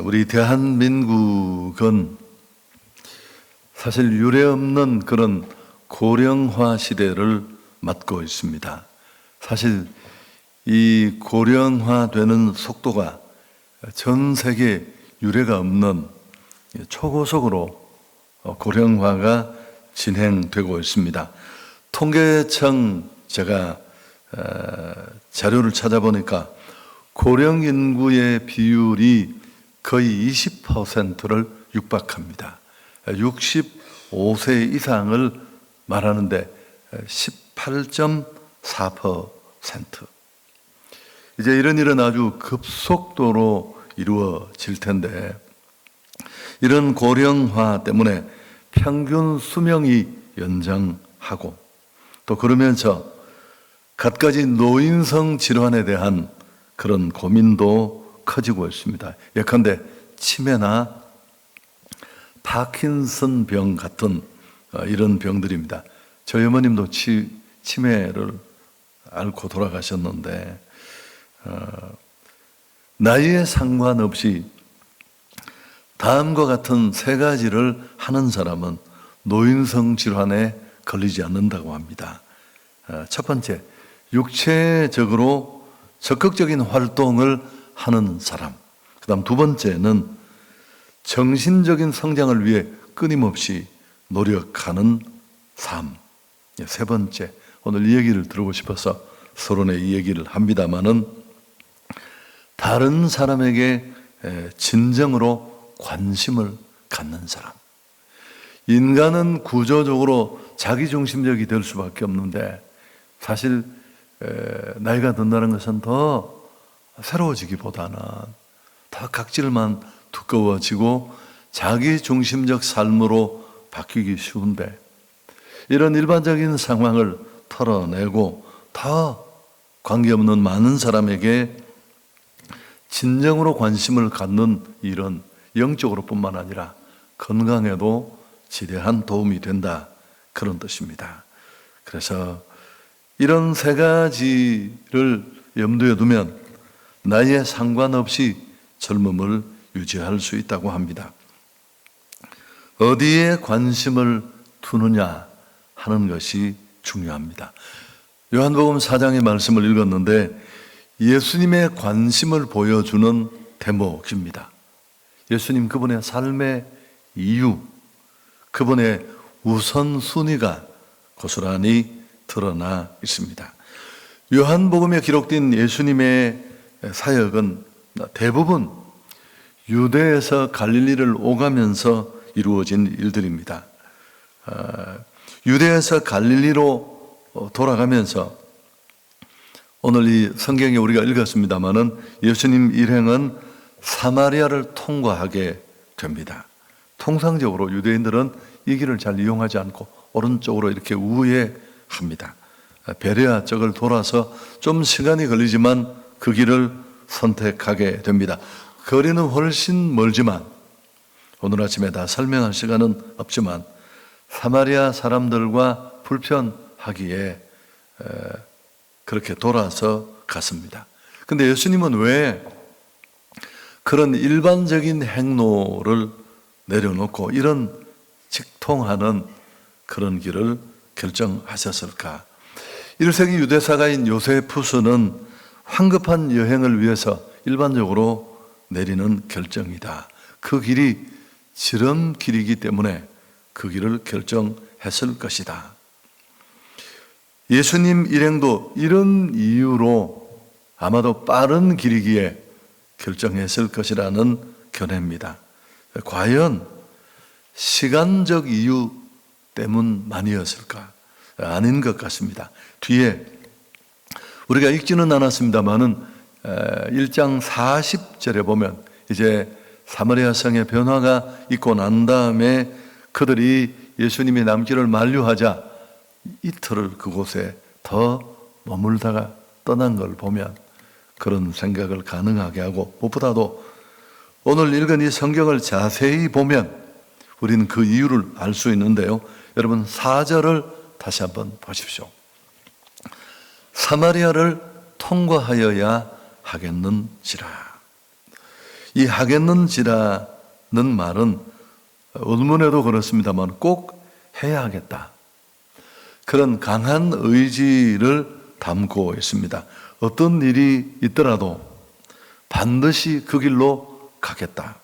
우리 대한민국은 사실 유례없는 그런 고령화 시대를 맞고 있습니다. 사실 이 고령화되는 속도가 전 세계 유례가 없는 초고속으로 고령화가 진행되고 있습니다. 통계청 제가 자료를 찾아보니까 고령 인구의 비율이 거의 20%를 육박합니다. 65세 이상을 말하는데 18.4%. 이제 이런 일은 아주 급속도로 이루어질 텐데, 이런 고령화 때문에 평균 수명이 연장하고, 또 그러면서 갖가지 노인성 질환에 대한 그런 고민도 커지고 있습니다. 예컨대 치매나 파킨슨 병 같은 이런 병들입니다. 저희 어머님도 치매를 앓고 돌아가셨는데, 나이에 상관없이 다음과 같은 세 가지를 하는 사람은 노인성 질환에 걸리지 않는다고 합니다. 첫 번째, 육체적으로 적극적인 활동을 하는 사람. 그 다음 두 번째는 정신적인 성장을 위해 끊임없이 노력하는 삶. 세 번째, 오늘 이 얘기를 들어보고 싶어서 서론에 이 얘기를 합니다마는, 다른 사람에게 진정으로 관심을 갖는 사람. 인간은 구조적으로 자기중심적이 될 수밖에 없는데, 사실 나이가 든다는 것은 더 새로워지기보다는 더 각질만 두꺼워지고 자기중심적 삶으로 바뀌기 쉬운데, 이런 일반적인 상황을 털어내고 더 관계없는 많은 사람에게 진정으로 관심을 갖는 일은 영적으로 뿐만 아니라 건강에도 지대한 도움이 된다, 그런 뜻입니다. 그래서 이런 세 가지를 염두에 두면 나이에 상관없이 젊음을 유지할 수 있다고 합니다. 어디에 관심을 두느냐 하는 것이 중요합니다. 요한복음 4장의 말씀을 읽었는데 예수님의 관심을 보여주는 대목입니다. 예수님 그분의 삶의 이유, 그분의 우선순위가 고스란히 드러나 있습니다. 요한복음에 기록된 예수님의 사역은 대부분 유대에서 갈릴리를 오가면서 이루어진 일들입니다. 유대에서 갈릴리로 돌아가면서 오늘 이 성경에 우리가 읽었습니다마는 예수님 일행은 사마리아를 통과하게 됩니다. 통상적으로 유대인들은 이 길을 잘 이용하지 않고 오른쪽으로 이렇게 우회합니다. 베레아 쪽을 돌아서 좀 시간이 걸리지만 그 길을 선택하게 됩니다. 거리는 훨씬 멀지만, 오늘 아침에 다 설명할 시간은 없지만 사마리아 사람들과 불편하기에 그렇게 돌아서 갔습니다. 근데 예수님은 왜 그런 일반적인 행로를 내려놓고 이런 직통하는 그런 길을 결정하셨을까? 1세기 유대사가인 요세푸스는 황급한 여행을 위해서 일반적으로 내리는 결정이다, 그 길이 지름길이기 때문에 그 길을 결정했을 것이다. 예수님 일행도 이런 이유로 아마도 빠른 길이기에 결정했을 것이라는 견해입니다. 과연 시간적 이유 때문만이었을까? 아닌 것 같습니다. 뒤에 우리가 읽지는 않았습니다만은 1장 40절에 보면 이제 사마리아 성의 변화가 있고 난 다음에 그들이 예수님이 남기를 만류하자 이틀을 그곳에 더 머물다가 떠난 걸 보면 그런 생각을 가능하게 하고, 무엇보다도 오늘 읽은 이 성경을 자세히 보면 우리는 그 이유를 알 수 있는데요. 여러분 4절을 다시 한번 보십시오. 사마리아를 통과하여야 하겠는지라. 이 하겠는지라는 말은 의문에도 그렇습니다만 꼭 해야 하겠다, 그런 강한 의지를 담고 있습니다. 어떤 일이 있더라도 반드시 그 길로 가겠다.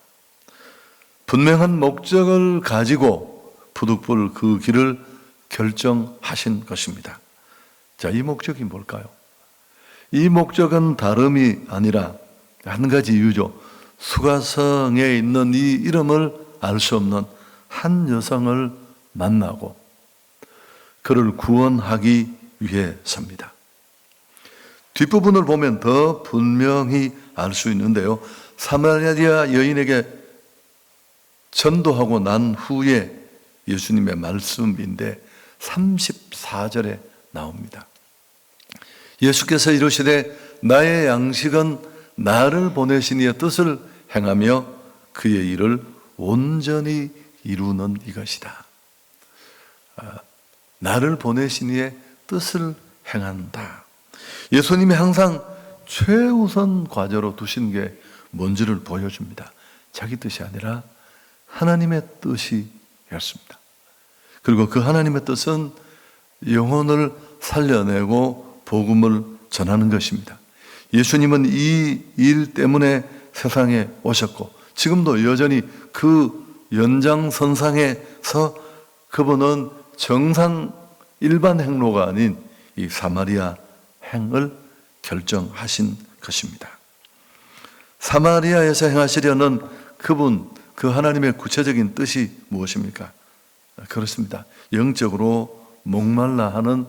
분명한 목적을 가지고 부득불 그 길을 결정하신 것입니다. 자, 이 목적이 뭘까요? 이 목적은 다름이 아니라 한 가지 이유죠. 수가성에 있는 이 이름을 알 수 없는 한 여성을 만나고 그를 구원하기 위해서입니다. 뒷부분을 보면 더 분명히 알 수 있는데요. 사마리아 여인에게 전도하고 난 후에 예수님의 말씀인데 34절에 나옵니다. 예수께서 이르시되 나의 양식은 나를 보내신 이의 뜻을 행하며 그의 일을 온전히 이루는 이것이다. 나를 보내신 이의 뜻을 행한다. 예수님이 항상 최우선 과제로 두신 게 뭔지를 보여줍니다. 자기 뜻이 아니라 하나님의 뜻이었습니다. 그리고 그 하나님의 뜻은 영혼을 살려내고 복음을 전하는 것입니다. 예수님은 이 일 때문에 세상에 오셨고 지금도 여전히 그 연장선상에서 그분은 정상 일반 행로가 아닌 이 사마리아 행을 결정하신 것입니다. 사마리아에서 행하시려는 그분, 그 하나님의 구체적인 뜻이 무엇입니까? 그렇습니다. 영적으로 목말라 하는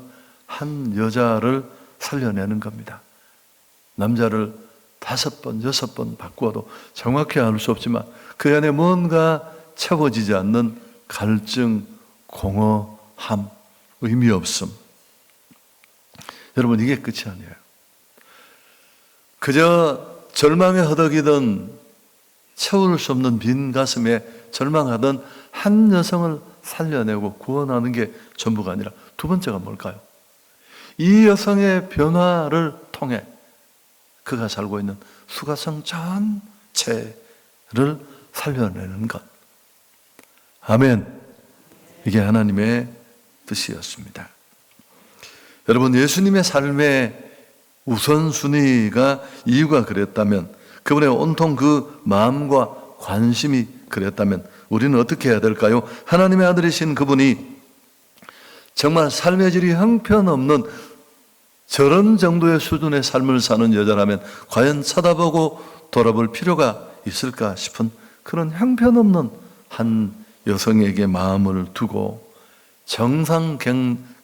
한 여자를 살려내는 겁니다. 남자를 5번, 6번 바꾸어도 정확히 알 수 없지만 그 안에 뭔가 채워지지 않는 갈증, 공허함, 의미 없음. 여러분, 이게 끝이 아니에요. 그저 절망에 허덕이던 채울 수 없는 빈 가슴에 절망하던 한 여성을 살려내고 구원하는 게 전부가 아니라 두 번째가 뭘까요? 이 여성의 변화를 통해 그가 살고 있는 수가성 전체를 살려내는 것. 아멘. 이게 하나님의 뜻이었습니다. 여러분, 예수님의 삶의 우선순위가 이유가 그랬다면, 그분의 온통 그 마음과 관심이 그랬다면 우리는 어떻게 해야 될까요? 하나님의 아들이신 그분이 정말 삶의 질이 형편없는 저런 정도의 수준의 삶을 사는 여자라면 과연 쳐다보고 돌아볼 필요가 있을까 싶은 그런 형편없는 한 여성에게 마음을 두고 정상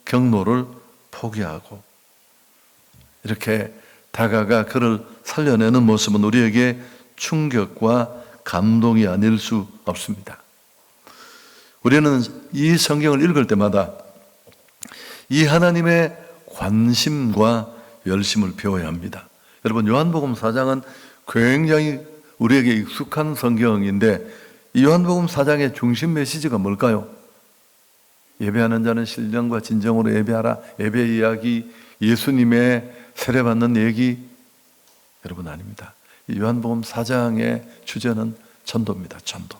경로를 포기하고 이렇게 다가가 그를 살려내는 모습은 우리에게 충격과 감동이 아닐 수 없습니다. 우리는 이 성경을 읽을 때마다 이 하나님의 관심과 열심을 배워야 합니다. 여러분, 요한복음 4장은 굉장히 우리에게 익숙한 성경인데 이 요한복음 4장의 중심 메시지가 뭘까요? 예배하는 자는 신령과 진정으로 예배하라. 예배 이야기, 예수님의 세례받는 얘기. 여러분, 아닙니다. 이 요한복음 4장의 주제는 전도입니다. 전도.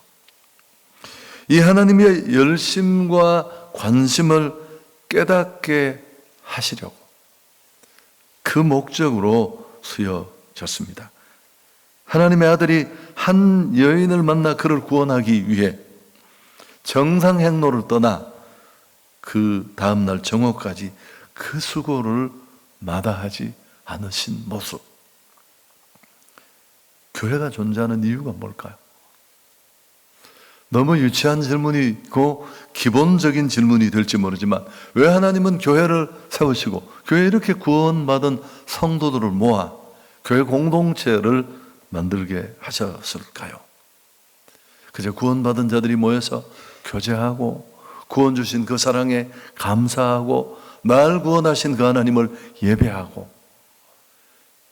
이 하나님의 열심과 관심을 깨닫게 하시려고 그 목적으로 쓰여졌습니다. 하나님의 아들이 한 여인을 만나 그를 구원하기 위해 정상 행로를 떠나 그 다음날 정오까지 그 수고를 마다하지 않으신 모습. 교회가 존재하는 이유가 뭘까요? 너무 유치한 질문이고 기본적인 질문이 될지 모르지만 왜 하나님은 교회를 세우시고 교회에 이렇게 구원받은 성도들을 모아 교회 공동체를 만들게 하셨을까요? 그저 구원받은 자들이 모여서 교제하고 구원 주신 그 사랑에 감사하고 날 구원하신 그 하나님을 예배하고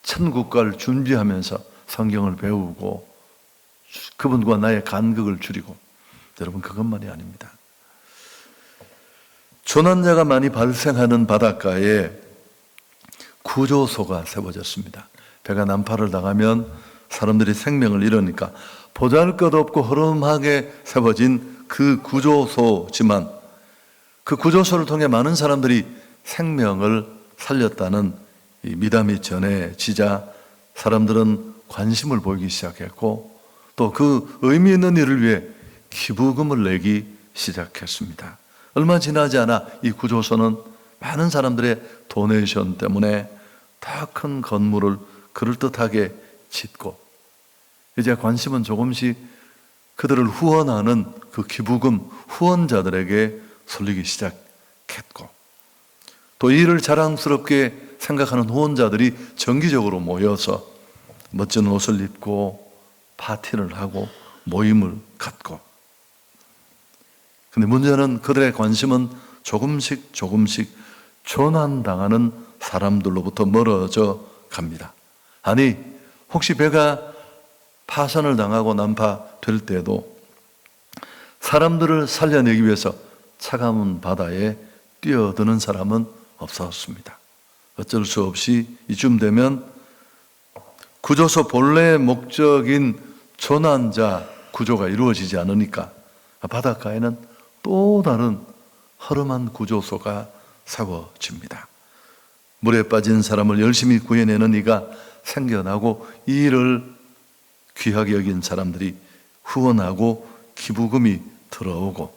천국갈 준비하면서 성경을 배우고 그분과 나의 간극을 줄이고. 여러분, 그것만이 아닙니다. 조난자가 많이 발생하는 바닷가에 구조소가 세워졌습니다. 배가 난파를 당하면 사람들이 생명을 잃으니까 보잘것없고 허름하게 세워진 그 구조소지만 그 구조소를 통해 많은 사람들이 생명을 살렸다는 이 미담이 전해지자 사람들은 관심을 보이기 시작했고 또 그 의미 있는 일을 위해 기부금을 내기 시작했습니다. 얼마 지나지 않아 이 구조소는 많은 사람들의 도네이션 때문에 더 큰 건물을 그럴듯하게 짓고 이제 관심은 조금씩 그들을 후원하는 그 기부금 후원자들에게 쏠리기 시작했고 또 이 일을 자랑스럽게 생각하는 후원자들이 정기적으로 모여서 멋진 옷을 입고 파티를 하고 모임을 갖고 근데 문제는 그들의 관심은 조금씩 조난당하는 사람들로부터 멀어져 갑니다. 아니 혹시 배가 파산을 당하고 난파될 때도 사람들을 살려내기 위해서 차가운 바다에 뛰어드는 사람은 없었습니다. 어쩔 수 없이 이쯤 되면 구조소 본래의 목적인 조난자 구조가 이루어지지 않으니까 바닷가에는 또 다른 허름한 구조소가 세워집니다. 물에 빠진 사람을 열심히 구해내는 이가 생겨나고 이 일을 귀하게 여긴 사람들이 후원하고 기부금이 들어오고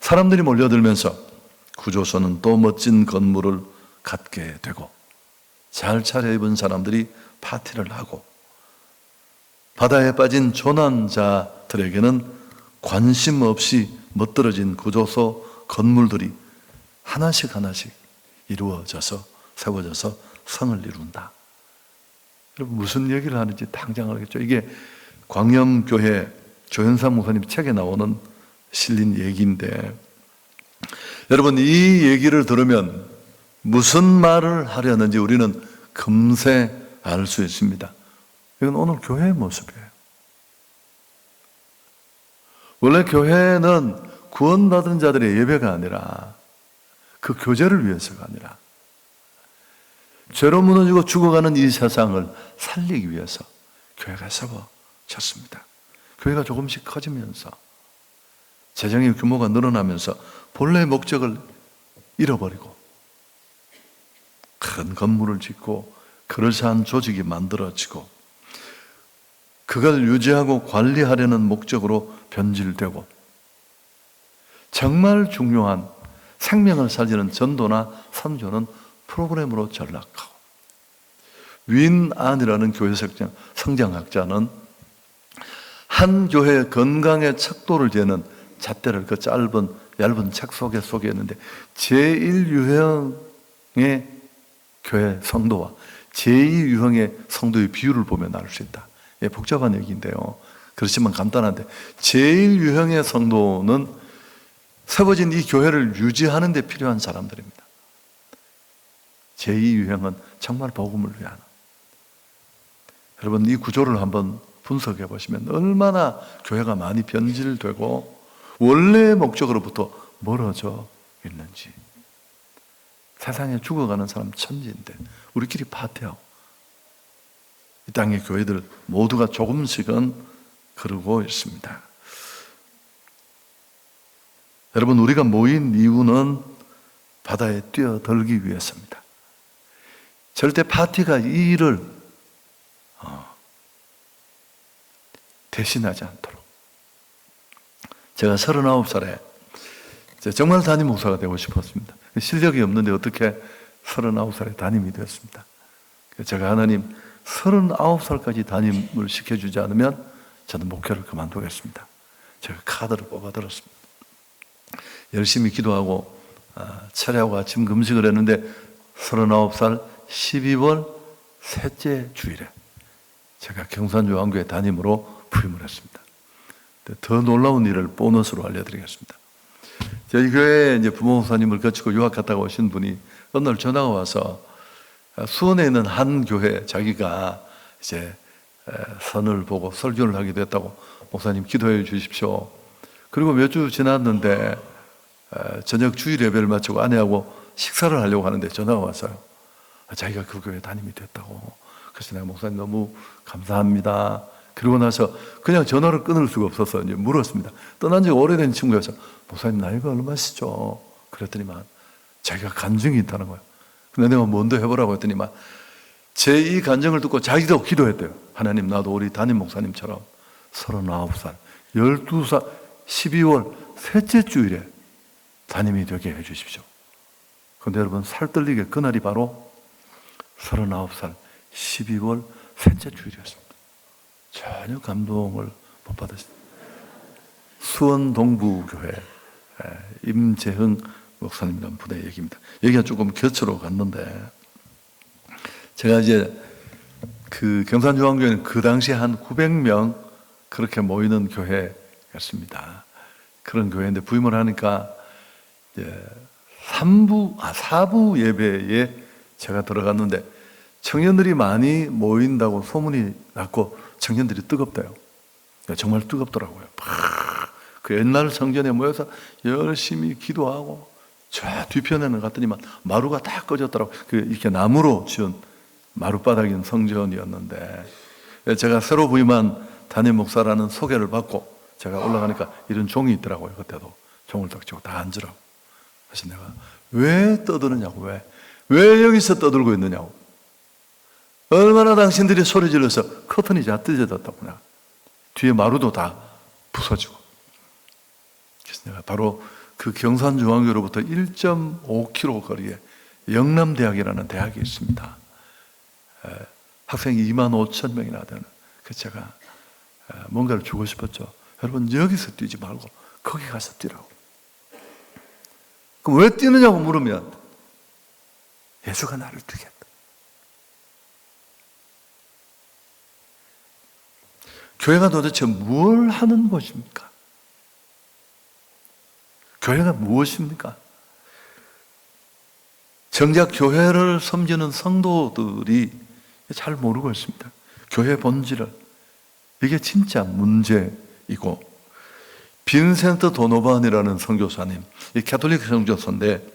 사람들이 몰려들면서 구조소는 또 멋진 건물을 갖게 되고 잘 차려입은 사람들이 파티를 하고 바다에 빠진 조난자들에게는 관심 없이 멋들어진 구조소 건물들이 하나씩 이루어져서 세워져서 성을 이룬다. 여러분 무슨 얘기를 하는지 당장 알겠죠? 이게 광염교회 조현삼 목사님 책에 나오는 실린 얘기인데 여러분 이 얘기를 들으면 무슨 말을 하려는지 우리는 금세 알 수 있습니다. 이건 오늘 교회의 모습이에요. 원래 교회는 구원받은 자들의 예배가 아니라 그 교제를 위해서가 아니라 죄로 무너지고 죽어가는 이 세상을 살리기 위해서 교회가 세워졌습니다. 교회가 조금씩 커지면서 재정의 규모가 늘어나면서 본래의 목적을 잃어버리고 큰 건물을 짓고 그럴싸한 조직이 만들어지고 그걸 유지하고 관리하려는 목적으로 변질되고 정말 중요한 생명을 살리는 전도나 선교는 프로그램으로 전락하고 윈안이라는 교회 성장학자는 한 교회의 건강의 척도를 재는 잣대를 그 얇은 책 속에 소개했는데 제1유형의 교회 성도와 제2유형의 성도의 비율을 보면 알 수 있다. 예, 복잡한 얘기인데요. 그렇지만 간단한데 제1유형의 성도는 세워진 이 교회를 유지하는 데 필요한 사람들입니다. 제2유형은 정말 복음을 위한. 여러분 이 구조를 한번 분석해 보시면 얼마나 교회가 많이 변질되고 원래의 목적으로부터 멀어져 있는지. 세상에 죽어가는 사람 천지인데 우리끼리 파티하고 이 땅의 교회들 모두가 조금씩은 그러고 있습니다. 여러분 우리가 모인 이유는 바다에 뛰어들기 위해서입니다. 절대 파티가 이 일을 대신하지 않도록. 제가 39살에 정말 담임 목사가 되고 싶었습니다. 실력이 없는데 어떻게 39살에 담임이 되었습니다. 제가 하나님 39살까지 담임을 시켜주지 않으면 저는 목회를 그만두겠습니다. 제가 카드를 뽑아들었습니다. 열심히 기도하고 철야하고 아침 금식을 했는데 39살 12월 셋째 주일에 제가 경산요한교회 담임으로 부임을 했습니다. 더 놀라운 일을 보너스로 알려드리겠습니다. 저희 교회에 이제 부모 목사님을 거치고 유학 갔다가 오신 분이 어느 날 전화가 와서 수원에 있는 한 교회 자기가 이제 선을 보고 설교를 하게 됐다고 목사님 기도해 주십시오. 그리고 몇 주 지났는데 저녁 주일 예배를 마치고 아내하고 식사를 하려고 하는데 전화가 왔어요. 자기가 그 교회 담임이 됐다고. 그래서 내가 목사님 너무 감사합니다. 그러고 나서 그냥 전화를 끊을 수가 없어서 이제 물었습니다. 떠난 지가 오래된 친구여서 목사님 나이가 얼마시죠? 그랬더니만 자기가 간증이 있다는 거예요. 근데 내가 뭔데 해보라고 했더니만 제 이 간증을 듣고 자기도 기도했대요. 하나님 나도 우리 담임 목사님처럼 39살, 12살, 12월 셋째 주일에 담임이 되게 해주십시오. 그런데 여러분 살떨리게 그날이 바로 39살 12월 셋째 주일이었습니다. 전혀 감동을 못 받았습니다. 수원 동부교회 임재흥 목사님이라는 분의 얘기입니다. 얘기가 조금 곁으로 갔는데 제가 이제 그 경산중앙교회는 그 당시에 한 900명 그렇게 모이는 교회였습니다. 그런 교회인데 부임을 하니까 이제 4부 예배에 제가 들어갔는데 청년들이 많이 모인다고 소문이 났고 청년들이 뜨겁대요. 정말 뜨겁더라고요. 그 옛날 성전에 모여서 열심히 기도하고 저 뒤편에는 갔더니만 마루가 다 꺼졌더라고요. 이렇게 나무로 지은 마룻바닥인 성전이었는데 제가 새로 부임한 담임 목사라는 소개를 받고 제가 올라가니까 이런 종이 있더라고요. 그때도 종을 딱 쥐고 다 앉으라고. 그래서 내가 왜 떠드느냐고, 왜 여기서 떠들고 있느냐고. 얼마나 당신들이 소리 질러서 커튼이 다 뜯어졌다고. 뒤에 마루도 다 부서지고. 그래서 내가 바로 그 경산중앙교로부터 1.5km 거리에 영남대학이라는 대학이 있습니다. 학생이 25,000명이나 되는. 그래서 제가 뭔가를 주고 싶었죠. 여러분 여기서 뛰지 말고 거기 가서 뛰라고. 그럼 왜 뛰느냐고 물으면 예수가 나를 뛰게 했다. 교회가 도대체 뭘 하는 곳입니까? 교회가 무엇입니까? 정작 교회를 섬기는 성도들이 잘 모르고 있습니다. 교회 본질을. 이게 진짜 문제이고, 빈센트 도노반이라는 선교사님, 이 가톨릭 선교사인데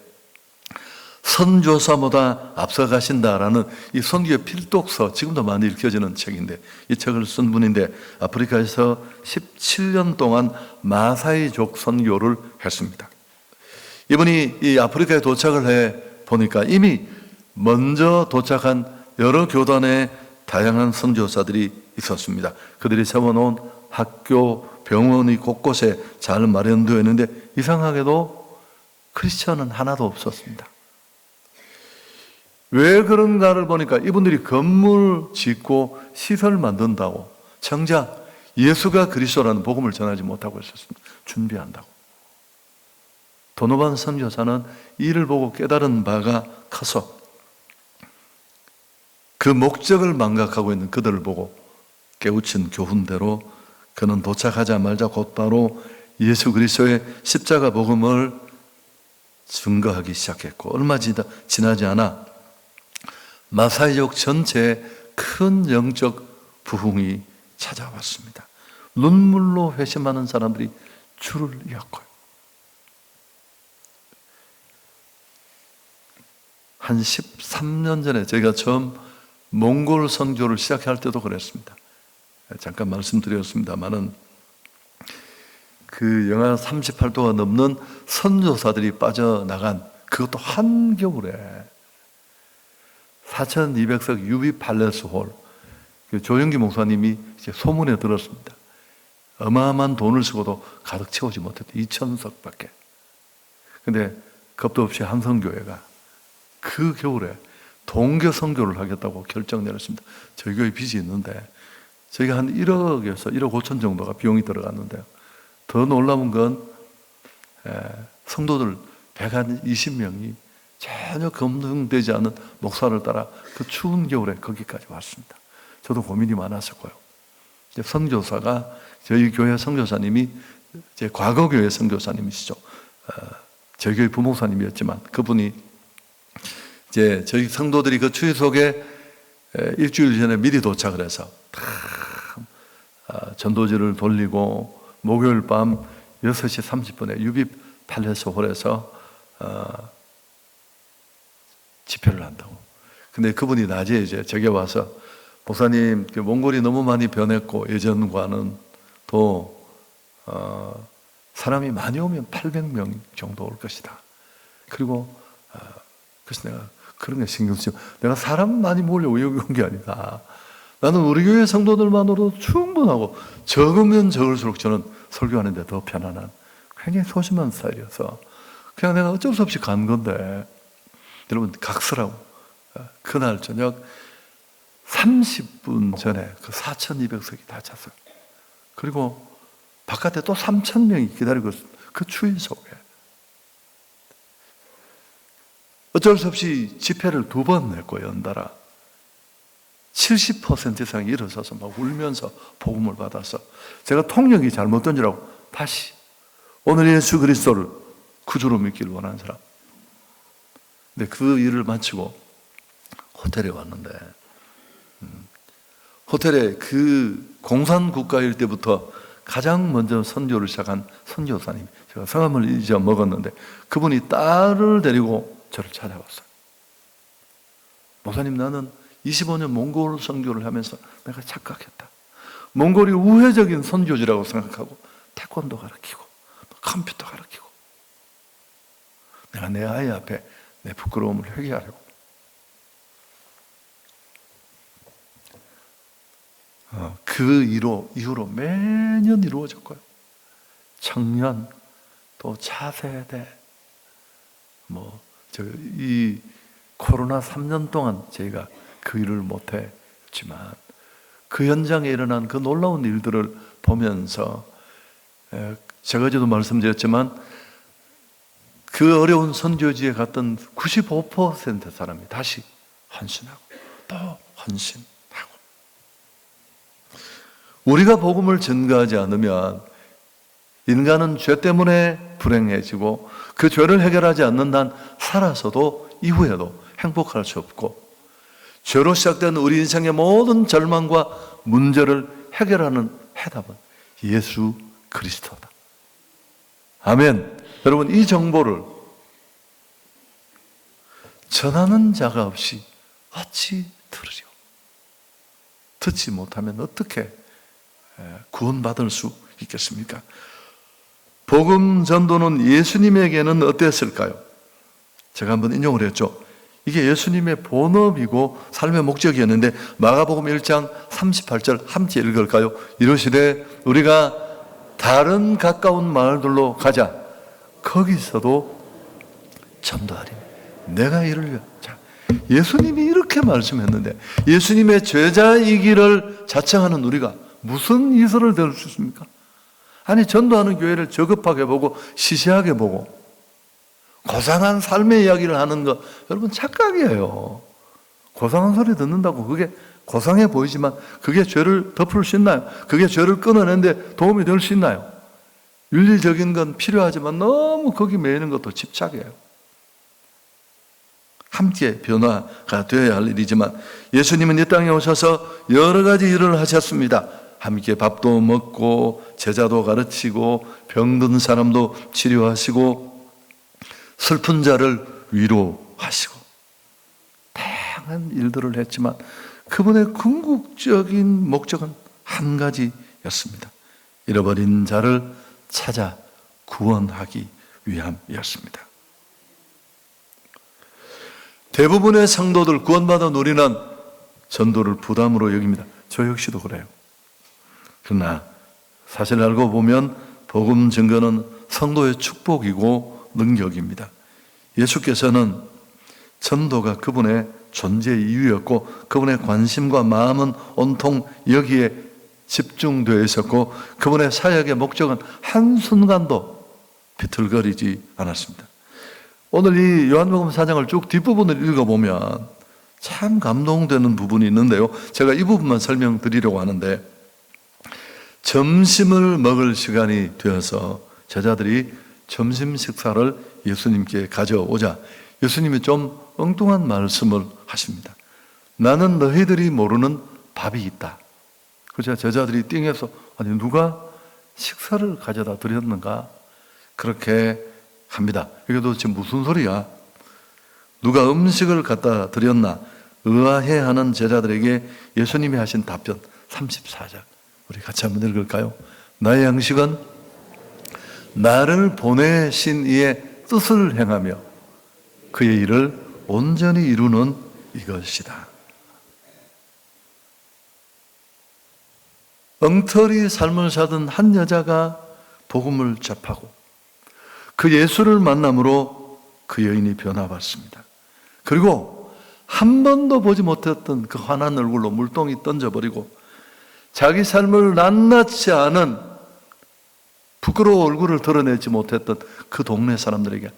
선교사보다 앞서가신다라는 이 선교의 필독서, 지금도 많이 읽혀지는 책인데 이 책을 쓴 분인데 아프리카에서 17년 동안 마사이족 선교를 했습니다. 이분이 이 아프리카에 도착을 해 보니까 이미 먼저 도착한 여러 교단의 다양한 선교사들이 있었습니다. 그들이 세워놓은 학교, 병원이 곳곳에 잘 마련되어 있는데 이상하게도 크리스천은 하나도 없었습니다. 왜 그런가를 보니까 이분들이 건물 짓고 시설 만든다고 정작 예수가 그리스도라는 복음을 전하지 못하고 있었습니다. 준비한다고. 도노반 선교사는 이를 보고 깨달은 바가 커서 그 목적을 망각하고 있는 그들을 보고 깨우친 교훈대로 그는 도착하자마자 곧바로 예수 그리스도의 십자가 복음을 증거하기 시작했고 얼마 지나지 않아 마사이족 전체에 큰 영적 부흥이 찾아왔습니다. 눈물로 회심하는 사람들이 줄을 이었고요. 한 13년 전에 제가 처음 몽골 선교를 시작할 때도 그랬습니다. 잠깐 말씀드렸습니다만은 그 영하 38도가 넘는 선교사들이 빠져나간 그것도 한겨울에 4,200석 유비 팔레스 홀, 조영기 목사님이 이제 소문에 들었습니다. 어마어마한 돈을 쓰고도 가득 채우지 못했다. 2,000석밖에. 근데 겁도 없이 한성교회가 그 겨울에 동교 선교를 하겠다고 결정 내렸습니다. 저희 교회 빚이 있는데 저희가 한 1억에서 1억 5천 정도가 비용이 들어갔는데요. 더 놀라운 건 성도들 120명이 전혀 검증되지 않은 목사를 따라 그 추운 겨울에 거기까지 왔습니다. 저도 고민이 많았었고요. 이제 선교사가 저희 교회 선교사님이 제 과거 교회 선교사님이시죠. 저희 교회 부목사님이었지만 그분이 이제 저희 성도들이 그 추위 속에 일주일 전에 미리 도착을 해서 전도지를 돌리고 목요일 밤 6시 30분에 유비 팔레스 홀에서 집회를 한다고. 근데 그분이 낮에 이제 제게 와서 목사님, 몽골이 너무 많이 변했고 예전과는 또 사람이 많이 오면 800명 정도 올 것이다. 그리고 그래서 내가 그런 게 신경 쓰여. 내가 사람 많이 몰려고 여기 온 게 아니다. 나는 우리 교회 성도들만으로도 충분하고 적으면 적을수록 저는 설교하는데 더 편안한 굉장히 소심한 스타일이어서 그냥 내가 어쩔 수 없이 간 건데 여러분 각서라고 그날 저녁 30분 전에 그 4,200석이 다 찼어요. 그리고 바깥에 또 3,000명이 기다리고 있어요. 그 추위 속에 어쩔 수 없이 집회를 2번 했고 연달아 70% 이상이 일어서서 막 울면서 복음을 받아서 제가 통역이 잘못된 줄 알고 다시 오늘 예수 그리스도를 구주로 믿기를 원하는 사람. 근데 그 일을 마치고 호텔에 왔는데 호텔에 그 공산국가일 때부터 가장 먼저 선교를 시작한 선교사님, 제가 성함을 잊어먹었는데 그분이 딸을 데리고 저를 찾아왔어요. 목사님, 나는 25년 몽골 선교를 하면서 내가 착각했다. 몽골이 우회적인 선교지라고 생각하고 태권도 가르치고 컴퓨터 가르치고 내가 내 아이 앞에 내 부끄러움을 회개하려고 그 이후로 매년 이루어졌고요. 청년 또 차세대 이 코로나 3년 동안 저희가 그 일을 못했지만 그 현장에 일어난 그 놀라운 일들을 보면서 제가 어제도 말씀드렸지만 그 어려운 선교지에 갔던 95% 사람이 다시 헌신하고 또 헌신하고 우리가 복음을 전가하지 않으면 인간은 죄 때문에 불행해지고 그 죄를 해결하지 않는 한 살아서도 이후에도 행복할 수 없고 죄로 시작된 우리 인생의 모든 절망과 문제를 해결하는 해답은 예수 그리스도다. 아멘. 여러분, 이 정보를 전하는 자가 없이 어찌 들으리요? 듣지 못하면 어떻게 구원받을 수 있겠습니까? 복음 전도는 예수님에게는 어땠을까요? 제가 한번 인용을 했죠. 이게 예수님의 본업이고 삶의 목적이었는데 마가복음 1장 38절 함께 읽을까요? 이르시되 우리가 다른 가까운 마을들로 가자. 거기서도 전도하리. 내가 이를 자, 예수님이 이렇게 말씀했는데 예수님의 제자이기를 자청하는 우리가 무슨 이설을 들을 수 있습니까? 아니, 전도하는 교회를 저급하게 보고 시시하게 보고 고상한 삶의 이야기를 하는 거 여러분 착각이에요. 고상한 소리 듣는다고 그게 고상해 보이지만 그게 죄를 덮을 수 있나요? 그게 죄를 끊어내는데 도움이 될 수 있나요? 윤리적인 건 필요하지만 너무 거기 매이는 것도 집착이에요. 함께 변화가 되어야 할 일이지만 예수님은 이 땅에 오셔서 여러 가지 일을 하셨습니다. 함께 밥도 먹고 제자도 가르치고 병든 사람도 치료하시고 슬픈 자를 위로하시고 다양한 일들을 했지만 그분의 궁극적인 목적은 한 가지였습니다. 잃어버린 자를 찾아 구원하기 위함이었습니다. 대부분의 성도들 구원받은 우리는 전도를 부담으로 여깁니다. 저 역시도 그래요. 그러나 사실 알고 보면 복음 증거는 성도의 축복이고 능력입니다. 예수께서는 전도가 그분의 존재 이유였고 그분의 관심과 마음은 온통 여기에 집중되어 있었고 그분의 사역의 목적은 한순간도 비틀거리지 않았습니다. 오늘 이 요한복음 4장을 쭉 뒷부분을 읽어보면 참 감동되는 부분이 있는데요. 제가 이 부분만 설명드리려고 하는데 점심을 먹을 시간이 되어서 제자들이 점심 식사를 예수님께 가져오자 예수님이 좀 엉뚱한 말씀을 하십니다. 나는 너희들이 모르는 밥이 있다. 그래서 제자들이 띵해서 아니 누가 식사를 가져다 드렸는가? 그렇게 합니다. 이게 도대체 무슨 소리야? 누가 음식을 갖다 드렸나? 의아해 하는 제자들에게 예수님이 하신 답변 34절 우리 같이 한번 읽을까요? 나의 양식은 나를 보내신 이의 뜻을 행하며 그의 일을 온전히 이루는 이것이다. 엉터리 삶을 사던 한 여자가 복음을 접하고 그 예수를 만남으로 그 여인이 변화받습니다. 그리고 한 번도 보지 못했던 그 환한 얼굴로 물동이 던져버리고 자기 삶을 낱낱이 아는 부끄러운 얼굴을 드러내지 못했던 그 동네 사람들에게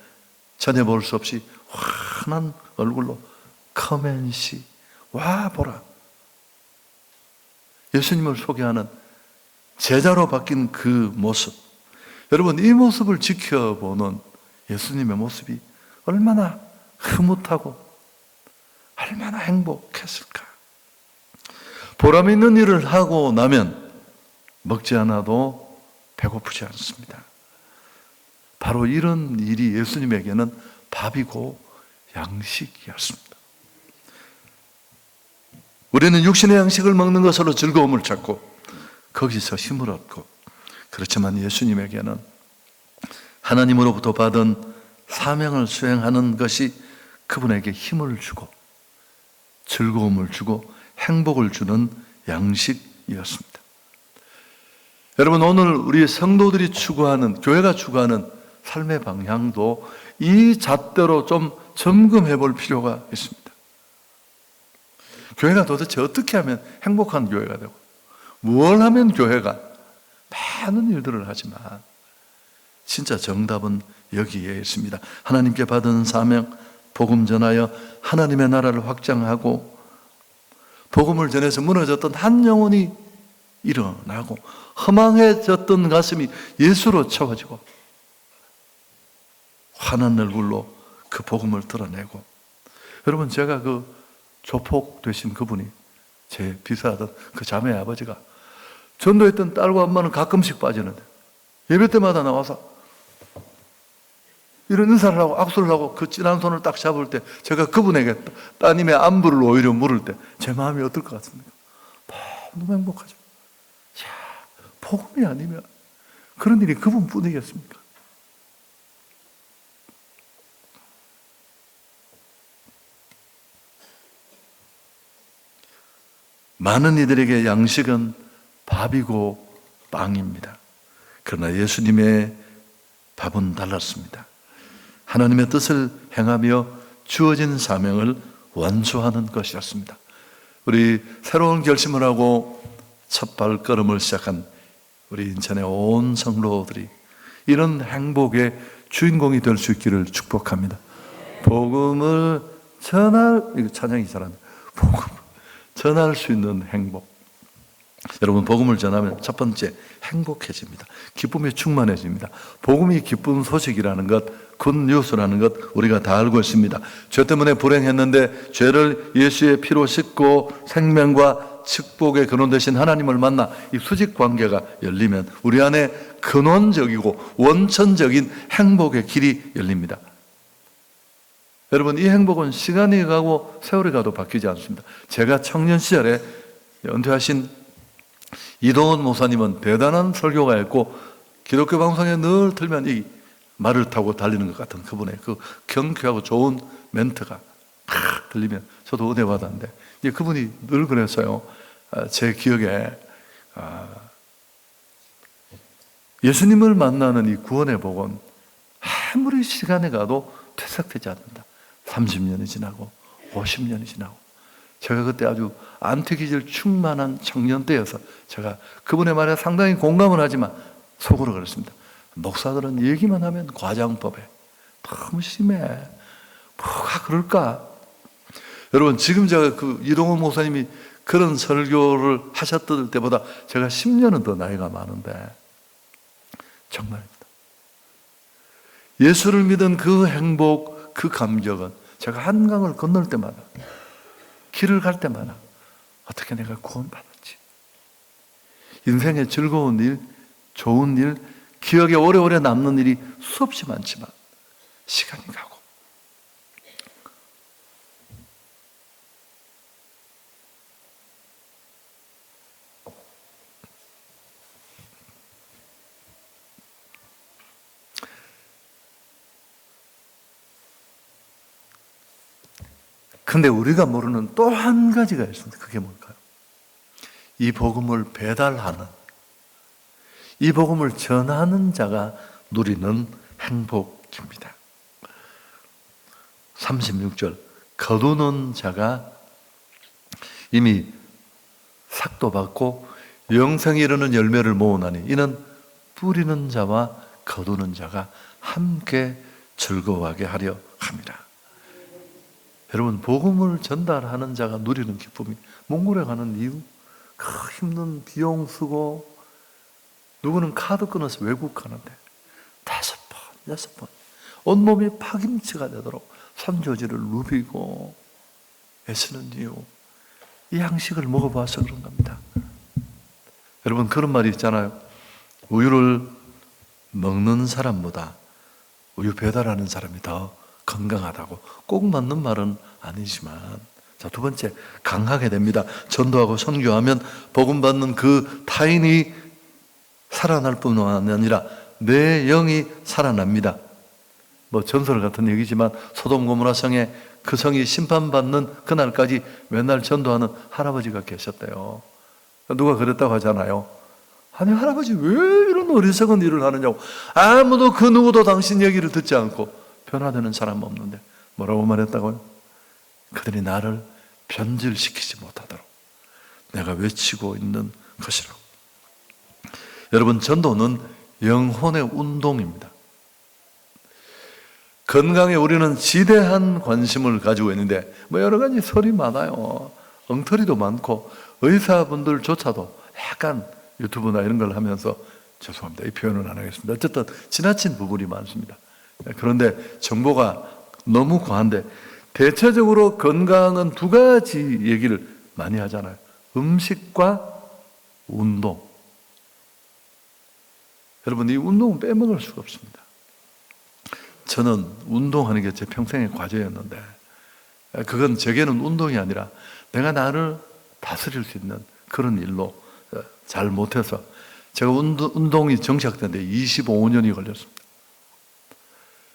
전혀 볼 수 없이 환한 얼굴로 커맨시 와 보라 예수님을 소개하는 제자로 바뀐 그 모습, 여러분 이 모습을 지켜보는 예수님의 모습이 얼마나 흐뭇하고 얼마나 행복했을까. 보람 있는 일을 하고 나면 먹지 않아도 배고프지 않습니다. 바로 이런 일이 예수님에게는 밥이고 양식이었습니다. 우리는 육신의 양식을 먹는 것으로 즐거움을 찾고 거기서 힘을 얻고, 그렇지만 예수님에게는 하나님으로부터 받은 사명을 수행하는 것이 그분에게 힘을 주고 즐거움을 주고 행복을 주는 양식이었습니다. 여러분, 오늘 우리 성도들이 추구하는, 교회가 추구하는 삶의 방향도 이 잣대로 좀 점검해 볼 필요가 있습니다. 교회가 도대체 어떻게 하면 행복한 교회가 되고, 뭘 하면 교회가 많은 일들을 하지만 진짜 정답은 여기에 있습니다. 하나님께 받은 사명, 복음 전하여 하나님의 나라를 확장하고 복음을 전해서 무너졌던 한 영혼이 일어나고 허망해졌던 가슴이 예수로 채워지고 환한 얼굴로 그 복음을 드러내고, 여러분 제가 그 조폭 되신 그분이 제 비서하던 그 자매 아버지가 전도했던 딸과 엄마는 가끔씩 빠지는데 예배 때마다 나와서 이런 인사를 하고 악수를 하고 그 진한 손을 딱 잡을 때 제가 그분에게 따님의 안부를 오히려 물을 때 제 마음이 어떨 것 같습니까? 너무 행복하죠. 야, 복음이 아니면 그런 일이 그분뿐이겠습니까? 많은 이들에게 양식은 밥이고 빵입니다. 그러나 예수님의 밥은 달랐습니다. 하나님의 뜻을 행하며 주어진 사명을 완수하는 것이었습니다. 우리 새로운 결심을 하고 첫 발걸음을 시작한 우리 인천의 온 성도들이 이런 행복의 주인공이 될 수 있기를 축복합니다. 복음을 이거 찬양이 잘하네. 복음을 전할 수 있는 행복. 여러분, 복음을 전하면 첫 번째 행복해집니다. 기쁨이 충만해집니다. 복음이 기쁜 소식이라는 것, 굿뉴스라는 것 우리가 다 알고 있습니다. 죄 때문에 불행했는데 죄를 예수의 피로 씻고 생명과 축복의 근원 되신 하나님을 만나 이 수직 관계가 열리면 우리 안에 근원적이고 원천적인 행복의 길이 열립니다. 여러분, 이 행복은 시간이 가고 세월이 가도 바뀌지 않습니다. 제가 청년 시절에 은퇴하신 이동원 목사님은 대단한 설교가였고 기독교 방송에 늘 틀면 이 말을 타고 달리는 것 같은 그분의 그 경쾌하고 좋은 멘트가 팍 들리면 저도 은혜 받았는데, 그분이 늘 그랬어요. 제 기억에 예수님을 만나는 이 구원의 복은 아무리 시간이 가도 퇴색되지 않는다. 30년이 지나고 50년이 지나고, 제가 그때 아주 안티기질 충만한 청년 때여서 제가 그분의 말에 상당히 공감을 하지만 속으로 그랬습니다. 목사들은 얘기만 하면 과장법에 너무 심해. 뭐가 그럴까? 여러분, 지금 제가 그 이동훈 목사님이 그런 설교를 하셨던 때보다 제가 10년은 더 나이가 많은데 정말입니다. 예수를 믿은 그 행복, 그 감격은 제가 한강을 건널 때마다, 길을 갈 때마다 어떻게 내가 구원받았지? 인생의 즐거운 일, 좋은 일, 기억에 오래오래 남는 일이 수없이 많지만 시간이 가고 근데 우리가 모르는 또 한 가지가 있습니다. 그게 뭘까요? 이 복음을 배달하는, 이 복음을 전하는 자가 누리는 행복입니다. 36절, 거두는 자가 이미 삭도 받고 영생에 이르는 열매를 모으나니 이는 뿌리는 자와 거두는 자가 함께 즐거워하게 하려 합니다. 여러분, 복음을 전달하는 자가 누리는 기쁨이 몽골에 가는 이유, 그 힘든 비용 쓰고, 누구는 카드 끊어서 외국 가는데 5번, 6번 온몸이 파김치가 되도록 산조지를 누비고 애쓰는 이유, 이 양식을 먹어봐서 그런 겁니다. 여러분, 그런 말이 있잖아요. 우유를 먹는 사람보다 우유 배달하는 사람이 더 건강하다고. 꼭 맞는 말은 아니지만, 자, 두 번째, 강하게 됩니다. 전도하고 선교하면 복음 받는 그 타인이 살아날 뿐만 아니라 내 영이 살아납니다. 뭐 전설 같은 얘기지만 소돔 고모라 성에, 그 성이 심판받는 그날까지 맨날 전도하는 할아버지가 계셨대요. 누가 그랬다고 하잖아요. 아니, 할아버지 왜 이런 어리석은 일을 하느냐고. 아무도 그 누구도 당신 얘기를 듣지 않고 변화되는 사람 없는데 뭐라고 말했다고요? 그들이 나를 변질시키지 못하도록 내가 외치고 있는 것이라고. 여러분, 전도는 영혼의 운동입니다. 건강에 우리는 지대한 관심을 가지고 있는데 뭐 여러 가지 설이 많아요. 엉터리도 많고, 의사분들조차도 약간 유튜브나 이런 걸 하면서, 죄송합니다, 이 표현은 안 하겠습니다. 어쨌든 지나친 부분이 많습니다. 그런데 정보가 너무 과한데, 대체적으로 건강은 두 가지 얘기를 많이 하잖아요. 음식과 운동. 여러분, 이 운동은 빼먹을 수가 없습니다. 저는 운동하는 게 제 평생의 과제였는데, 그건 제게는 운동이 아니라 내가 나를 다스릴 수 있는 그런 일로 잘 못해서 제가 운동이 정착되는데 25년이 걸렸습니다.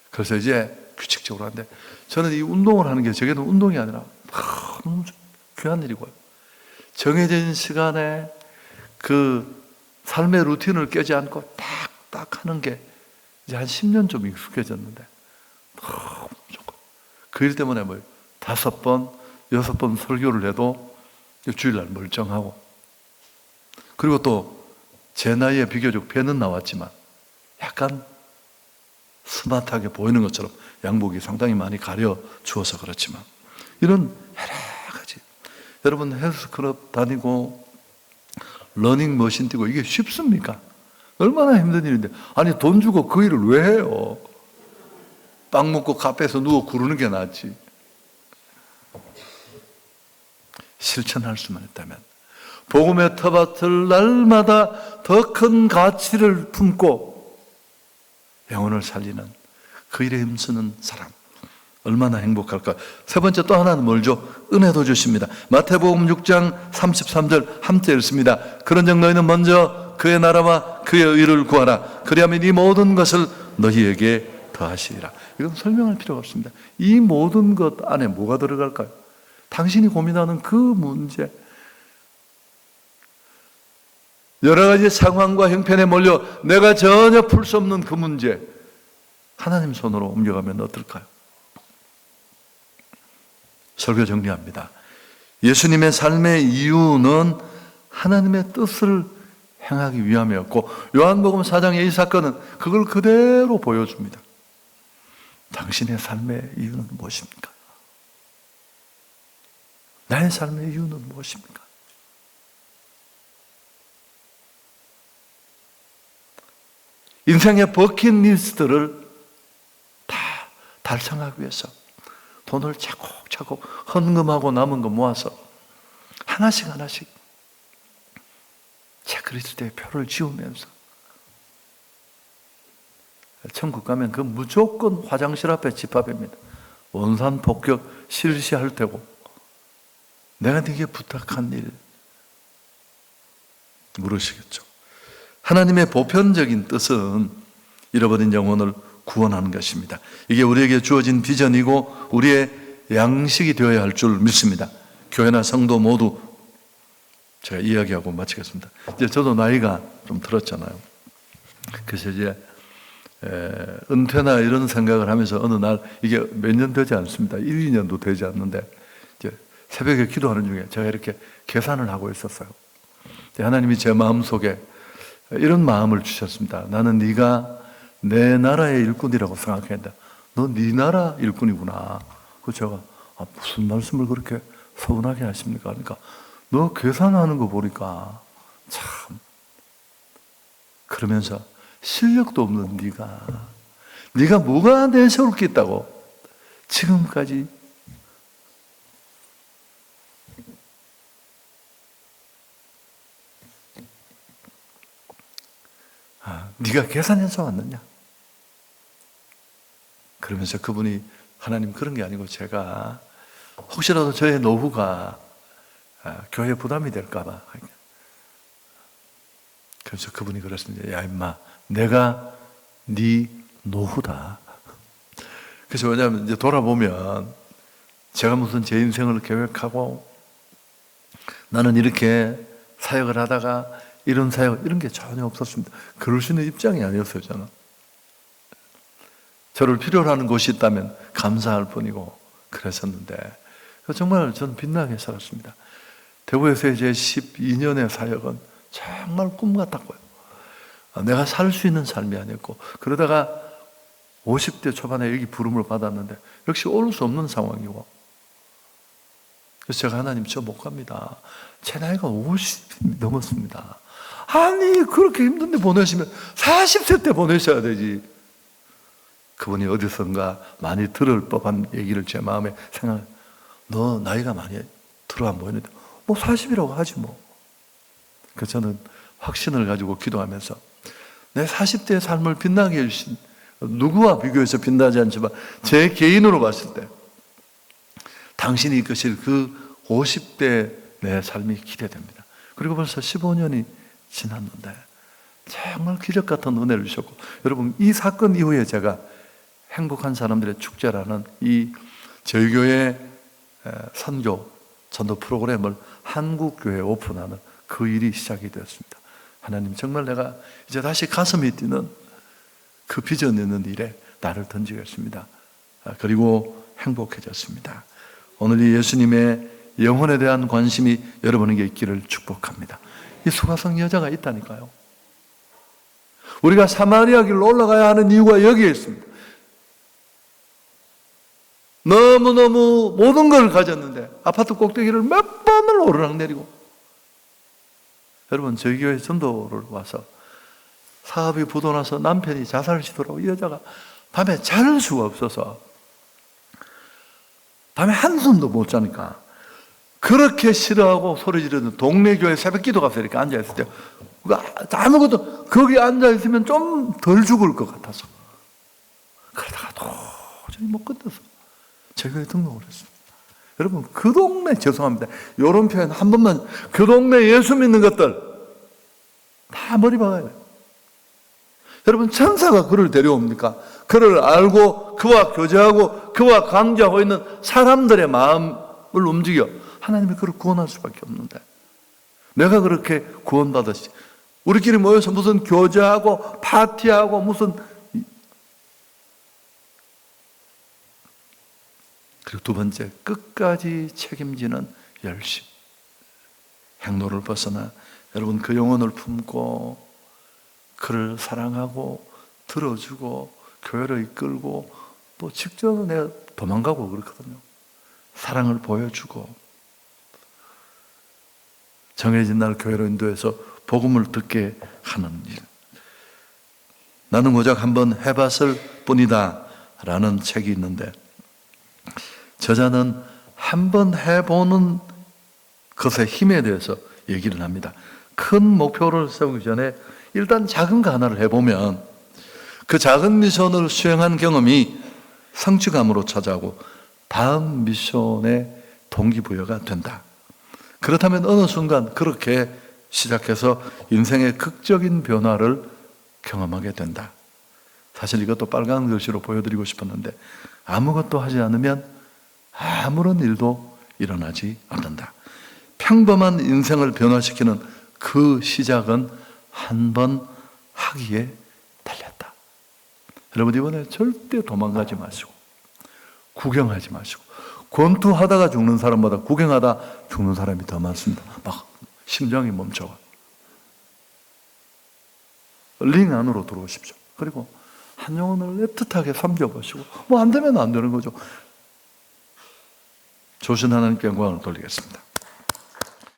그래서 이제 규칙적으로 하는데, 저는 이 운동을 하는 게 제게는 운동이 아니라 너무 귀한 일이고요. 정해진 시간에 그 삶의 루틴을 깨지 않고 딱딱 하는 게 이제 한 10년 좀 익숙해졌는데, 너무 좋고, 그 일 때문에 뭐 5번, 6번 설교를 해도 주일날 멀쩡하고, 그리고 또 제 나이에 비교적 배는 나왔지만 약간 스마트하게 보이는 것처럼 양복이 상당히 많이 가려 주어서 그렇지만, 이런 여러 가지. 여러분, 헬스클럽 다니고 러닝머신 뛰고 이게 쉽습니까? 얼마나 힘든 일인데. 아니, 돈 주고 그 일을 왜 해요? 빵 먹고 카페에서 누워 구르는 게 낫지. 실천할 수만 있다면 복음의 터밭을 날마다 더 큰 가치를 품고 영혼을 살리는 그 일에 힘쓰는 사람, 얼마나 행복할까. 세 번째, 또 하나는 뭘죠? 은혜도 주십니다. 마태복음 6장 33절 함께 읽습니다. 그런즉 너희는 먼저 그의 나라와 그의 의를 구하라. 그리하면 이 모든 것을 너희에게 더하시리라. 이건 설명할 필요가 없습니다. 이 모든 것 안에 뭐가 들어갈까요? 당신이 고민하는 그 문제, 여러 가지 상황과 형편에 몰려 내가 전혀 풀 수 없는 그 문제, 하나님 손으로 옮겨가면 어떨까요? 설교 정리합니다. 예수님의 삶의 이유는 하나님의 뜻을 행하기 위함이었고, 요한복음 4장의 이 사건은 그걸 그대로 보여줍니다. 당신의 삶의 이유는 무엇입니까? 나의 삶의 이유는 무엇입니까? 인생의 버킷리스트를 다 달성하기 위해서 돈을 차곡차곡 헌금하고 남은 거 모아서 하나씩 체크리스트에 표를 지우면서, 천국 가면 그 무조건 화장실 앞에 집합입니다. 원산 폭격 실시할 테고, 내가 네게 부탁한 일 물으시겠죠. 하나님의 보편적인 뜻은 잃어버린 영혼을 구원하는 것입니다. 이게 우리에게 주어진 비전이고 우리의 양식이 되어야 할 줄 믿습니다. 교회나 성도 모두. 제가 이야기하고 마치겠습니다. 이제 저도 나이가 좀 들었잖아요. 그래서 이제 은퇴나 이런 생각을 하면서 어느 날, 이게 몇 년 되지 않습니다. 1, 2년도 되지 않는데 이제 새벽에 기도하는 중에 제가 이렇게 계산을 하고 있었어요. 하나님이 제 마음속에 이런 마음을 주셨습니다. 나는 네가 내 나라의 일꾼이라고 생각했다. 너 네 나라 일꾼이구나. 그래서 제가 무슨 말씀을 그렇게 서운하게 하십니까? 그러니까 너 계산하는 거 보니까 참, 그러면서 실력도 없는 네가 뭐가 내세울 게 있다고 지금까지 네가 계산해서 왔느냐? 그러면서 그분이, 하나님 그런 게 아니고 제가 혹시라도 저의 노후가 교회 부담이 될까 봐. 그래서 그분이 그랬습니다. 야 임마, 내가 네 노후다. 그래서 왜냐하면 이제 돌아보면 제가 무슨 제 인생을 계획하고 나는 이렇게 사역을 하다가 이런 사역, 이런 게 전혀 없었습니다. 그럴 수 있는 입장이 아니었어요, 저는. 저를 필요로 하는 곳이 있다면 감사할 뿐이고 그랬었는데, 정말 저는 빛나게 살았습니다. 대구에서의 제 12년의 사역은 정말 꿈 같았고요. 내가 살 수 있는 삶이 아니었고, 그러다가 50대 초반에 여기 부름을 받았는데 역시 올 수 없는 상황이고, 그래서 제가 하나님 저 못 갑니다. 제 나이가 50이 넘었습니다. 아니 그렇게 힘든데 보내시면 40세 때 보내셔야 되지. 그분이 어디선가 많이 들을 법한 얘기를 제 마음에 생각, 너 나이가 많이 들어 안 보이는데 뭐 40이라고 하지 뭐. 그래서 저는 확신을 가지고 기도하면서 내 40대의 삶을 빛나게 해주신, 누구와 비교해서 빛나지 않지만 제 개인으로 봤을 때 당신이 이끄실 그 50대 내 삶이 기대됩니다. 그리고 벌써 15년이 지났는데 정말 기적 같은 은혜를 주셨고, 여러분 이 사건 이후에 제가 행복한 사람들의 축제라는 이 저희 교회 선교 전도 프로그램을 한국교회에 오픈하는 그 일이 시작이 되었습니다. 하나님 정말 내가 이제 다시 가슴이 뛰는 그 비전 있는 일에 나를 던지겠습니다. 그리고 행복해졌습니다. 오늘 이 예수님의 영혼에 대한 관심이 여러분에게 있기를 축복합니다. 이 수가성 여자가 있다니까요. 우리가 사마리아 길로 올라가야 하는 이유가 여기에 있습니다. 너무너무 모든 걸 가졌는데 아파트 꼭대기를 몇 번을 오르락내리고, 여러분 저희 교회 전도를 와서 사업이 부도나서 남편이 자살을 시도하고 이 여자가 밤에 잘 수가 없어서 밤에 한숨도 못 자니까 그렇게 싫어하고 소리 지르는 동네 교회 새벽 기도 가서 이렇게 앉아있을 때 아무것도, 거기 앉아있으면 좀 덜 죽을 것 같아서 그러다가 도저히 못 끝내서 제 교회에 등록을 했습니다. 여러분 그 동네, 죄송합니다, 이런 표현 한 번만, 그 동네 예수 믿는 것들 다 머리 박아야 돼요. 여러분 천사가 그를 데려옵니까? 그를 알고 그와 교제하고 그와 관계하고 있는 사람들의 마음을 움직여 하나님이 그를 구원할 수밖에 없는데, 내가 그렇게 구원받았지 우리끼리 모여서 무슨 교제하고 파티하고 무슨, 그리고 두 번째, 끝까지 책임지는 열심. 행로를 벗어나 여러분 그 영혼을 품고 그를 사랑하고 들어주고 교회를 이끌고, 또 직접은 내가 도망가고 그렇거든요. 사랑을 보여주고 정해진 날 교회로 인도해서 복음을 듣게 하는 일. 나는 고작 한번 해봤을 뿐이다 라는 책이 있는데, 저자는 한번 해보는 것의 힘에 대해서 얘기를 합니다. 큰 목표를 세우기 전에 일단 작은 거 하나를 해보면 그 작은 미션을 수행한 경험이 성취감으로 찾아오고 다음 미션의 동기부여가 된다. 그렇다면 어느 순간 그렇게 시작해서 인생의 극적인 변화를 경험하게 된다. 사실 이것도 빨간 글씨로 보여드리고 싶었는데, 아무것도 하지 않으면 아무런 일도 일어나지 않는다. 평범한 인생을 변화시키는 그 시작은 한 번 하기에 달렸다. 여러분, 이번에 절대 도망가지 마시고 구경하지 마시고, 권투하다가 죽는 사람보다 구경하다 죽는 사람이 더 많습니다. 막 심장이 멈춰가. 링 안으로 들어오십시오. 그리고 한 영혼을 애틋하게 섬겨보시고, 뭐 안 되면 안 되는 거죠. 조신 하나님께 영광을 돌리겠습니다.